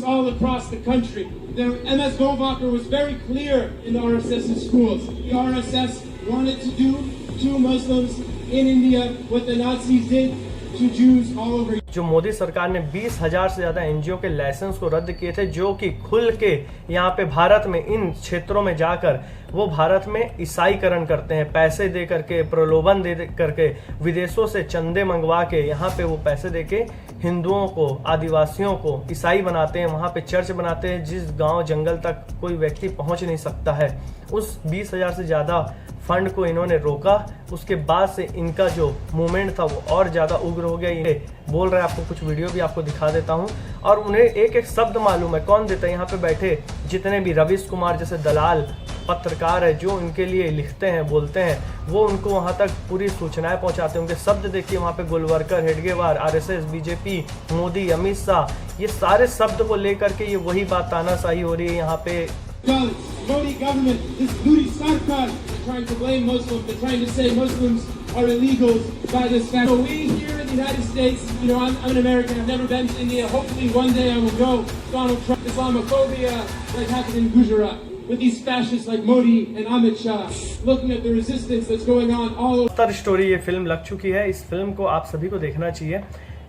all across the country. MS Goldwacher was very clear in the RSS's schools. The RSS wanted to do to Muslims in India what the Nazis did to Jews all over. जो मोदी सरकार ने 20,000 से ज्यादा NGO के licence को रद्द किए थे, जो कि खुल के यहाँ पे भारत में इन क्षेत्रों में जाकर वो भारत में ईसाईकरण करते हैं, पैसे दे करके, प्रलोभन दे करके, विदेशों से चंदे मंगवा के यहाँ पे वो पैसे दे के हिंदुओं को, आदिवासियों को ईसाई बनाते हैं, वहाँ पे चर्च बनाते हैं जिस गांव जंगल तक कोई व्यक्ति पहुंच नहीं सकता है। उस 20,000 से ज्यादा फंड को इन्होंने रोका। उसके बाद से इनका जो मूवमेंट था वो और ज्यादा उग्र हो गया। ये बोल रहे हैं, आपको कुछ वीडियो भी आपको दिखा देता हूं, और उन्हें एक एक शब्द मालूम है। कौन देता है? यहाँ पे बैठे जितने भी रवीश कुमार जैसे दलाल पत्रकार है जो इनके लिए लिखते हैं, बोलते हैं, वो उनको वहाँ तक पूरी सूचनाएं पहुंचाते हैं। उनके शब्द देखिए, वहाँ पे गोलवरकर, हेडगेवार, आरएसएस, बीजेपी, मोदी, अमित शाह, ये सारे शब्द को लेकर के ये वही बात तानाशाही हो रही है यहाँ पे। Modi government, this Modi Sarkar, trying to blame Muslims, they're trying to say Muslims are illegals by this fact. So we here in the United States, you know, I'm an American, I've never been to India, hopefully one day I will go. Donald Trump, Islamophobia, like happened in Gujarat, with these fascists like Modi and Amit Shah, looking at the resistance that's going on all over. Bastar story ये film लग चुकी है। इस film को आप सभी को देखना चाहिए।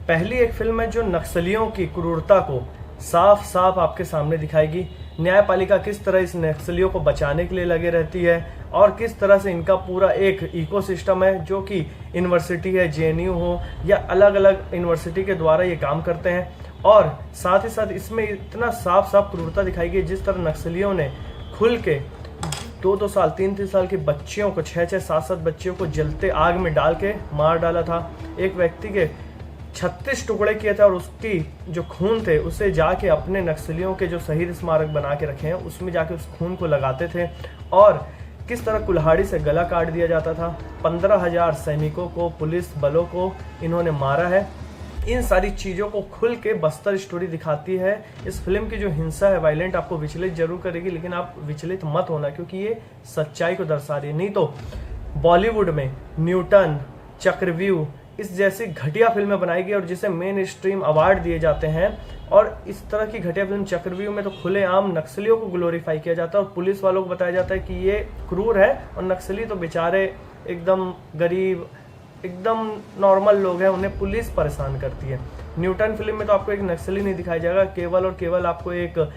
पहली एक फिल्म है जो नक्सलियों की क्रूरता को साफ साफ आपके सामने दिखाएगी। न्यायपालिका किस तरह इस नक्सलियों को बचाने के लिए लगे रहती है और किस तरह से इनका पूरा एक इकोसिस्टम है, जो कि यूनिवर्सिटी है, जेएनयू हो या अलग अलग यूनिवर्सिटी के द्वारा ये काम करते हैं। और साथ ही साथ इसमें इतना साफ साफ क्रूरता दिखाई गई, जिस तरह नक्सलियों ने खुल के 2-2 साल, 3-3 साल की बच्चियों को, 6-6, 7-7 बच्चियों को जलते आग में डाल के मार डाला था। एक व्यक्ति के 36 टुकड़े किए थे और उसकी जो खून थे उसे जाके अपने नक्सलियों के जो शहीद स्मारक बना के रखे हैं उसमें जाके उस खून को लगाते थे। और किस तरह कुल्हाड़ी से गला काट दिया जाता था। 15,000 सैनिकों को, पुलिस बलों को इन्होंने मारा है। इन सारी चीज़ों को खुल के बस्तर स्टोरी दिखाती है। इस फिल्म की जो हिंसा है, वायलेंट, आपको विचलित जरूर करेगी, लेकिन आप विचलित मत होना, क्योंकि ये सच्चाई को दर्शा रही है। नहीं तो बॉलीवुड में न्यूटन, चक्रव्यूह, इस जैसी घटिया फिल्में बनाई गई और जिसे मेन स्ट्रीम अवार्ड दिए जाते हैं, और इस तरह की घटिया फिल्म चक्रव्यूह में तो खुलेआम नक्सलियों को ग्लोरीफाई किया जाता है और पुलिस वालों को बताया जाता है कि ये क्रूर है, और नक्सली तो बेचारे एकदम गरीब, एकदम नॉर्मल लोग हैं, उन्हें पुलिस परेशान करती है। न्यूटन फिल्म में तो आपको एक नक्सली नहीं दिखाया जाएगा, केवल और केवल आपको एक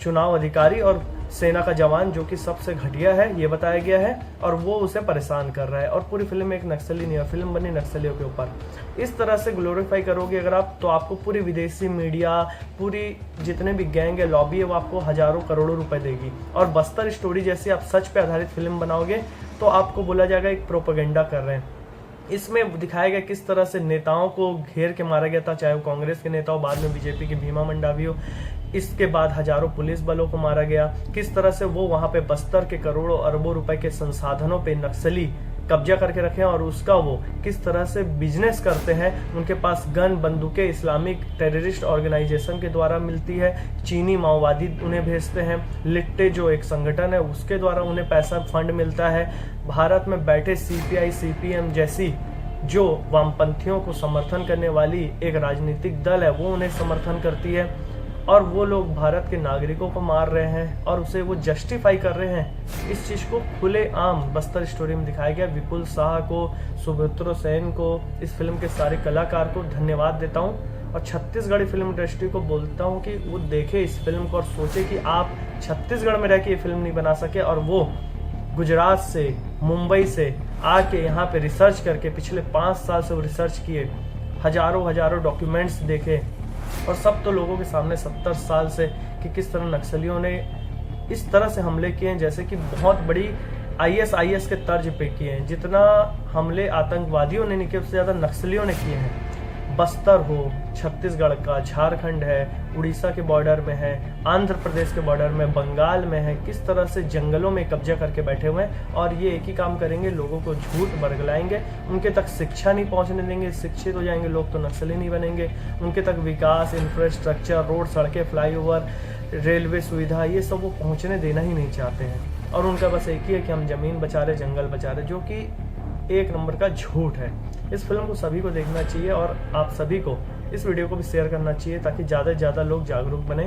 चुनाव अधिकारी और सेना का जवान, जो कि सबसे घटिया है, ये बताया गया है, और वो उसे परेशान कर रहा है। और पूरी फिल्म में एक नक्सली नहीं है, फिल्म बनी नक्सलियों के ऊपर। इस तरह से ग्लोरीफाई करोगे अगर आप, तो आपको पूरी विदेशी मीडिया, पूरी जितने भी गैंग है, लॉबी है, वो आपको हजारों करोड़ों रुपए देगी। और बस्तर स्टोरी जैसी आप सच पे आधारित फिल्म बनाओगे तो आपको बोला जाएगा एक प्रोपेगेंडा कर रहे हैं। इसमें दिखाया गया किस तरह से नेताओं को घेर के मारा गया था, चाहे वो कांग्रेस के नेता हो, बाद में बीजेपी के भीमा मंडावी हो। इसके बाद हजारों पुलिस बलों को मारा गया। किस तरह से वो वहां पे बस्तर के करोड़ों अरबों रुपए के संसाधनों पे नक्सली कब्जा करके रखे हैं, और उसका वो किस तरह से बिजनेस करते हैं। उनके पास गन, बंदूकें इस्लामिक टेररिस्ट ऑर्गेनाइजेशन के द्वारा मिलती है, चीनी माओवादी उन्हें भेजते हैं, लिट्टे जो एक संगठन है उसके द्वारा उन्हें पैसा फंड मिलता है। भारत में बैठे सीपीआई, सीपीएम जैसी जो वामपंथियों को समर्थन करने वाली एक राजनीतिक दल है, वो उन्हें समर्थन करती है, और वो लोग भारत के नागरिकों को मार रहे हैं और उसे वो जस्टिफाई कर रहे हैं। इस चीज़ को खुलेआम बस्तर स्टोरी में दिखाया गया। विपुल शाह को, सुब्रतो सेन को, इस फिल्म के सारे कलाकार को धन्यवाद देता हूँ, और छत्तीसगढ़ी फिल्म इंडस्ट्री को बोलता हूँ कि वो देखे इस फिल्म को और सोचे कि आप छत्तीसगढ़ में रह के ये फिल्म नहीं बना सके, और वो गुजरात से, मुंबई से आके यहाँ पे रिसर्च करके पिछले 5 साल से वो रिसर्च किए, हजारों डॉक्यूमेंट्स देखे, और सब तो लोगों के सामने 70 साल से कि किस तरह नक्सलियों ने इस तरह से हमले किए हैं, जैसे कि बहुत बड़ी आईएस के तर्ज पे किए हैं। जितना हमले आतंकवादियों ने नहीं किए, उससे ज़्यादा नक्सलियों ने किए हैं। बस्तर हो, छत्तीसगढ़ का, झारखंड है, उड़ीसा के बॉर्डर में है, आंध्र प्रदेश के बॉर्डर में, बंगाल में है, किस तरह से जंगलों में कब्जा करके बैठे हुए हैं। और ये एक ही काम करेंगे, लोगों को झूठ बरगलाएंगे, उनके तक शिक्षा नहीं पहुंचने देंगे, शिक्षित हो जाएंगे लोग तो नक्सली नहीं बनेंगे। उनके तक विकास, इंफ्रास्ट्रक्चर, रोड, सड़कें, फ्लाईओवर, रेलवे सुविधा, ये सब वो पहुँचने देना ही नहीं चाहते हैं। और उनका बस एक ही है कि हम ज़मीन बचा रहे, जंगल बचा रहे, जो कि एक नंबर का झूठ है। इस फिल्म को सभी को देखना चाहिए, और आप सभी को इस वीडियो को भी शेयर करना चाहिए ताकि ज़्यादा से ज़्यादा लोग जागरूक बने।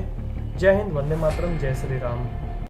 जय हिंद, वंदे मातरम, जय श्री राम।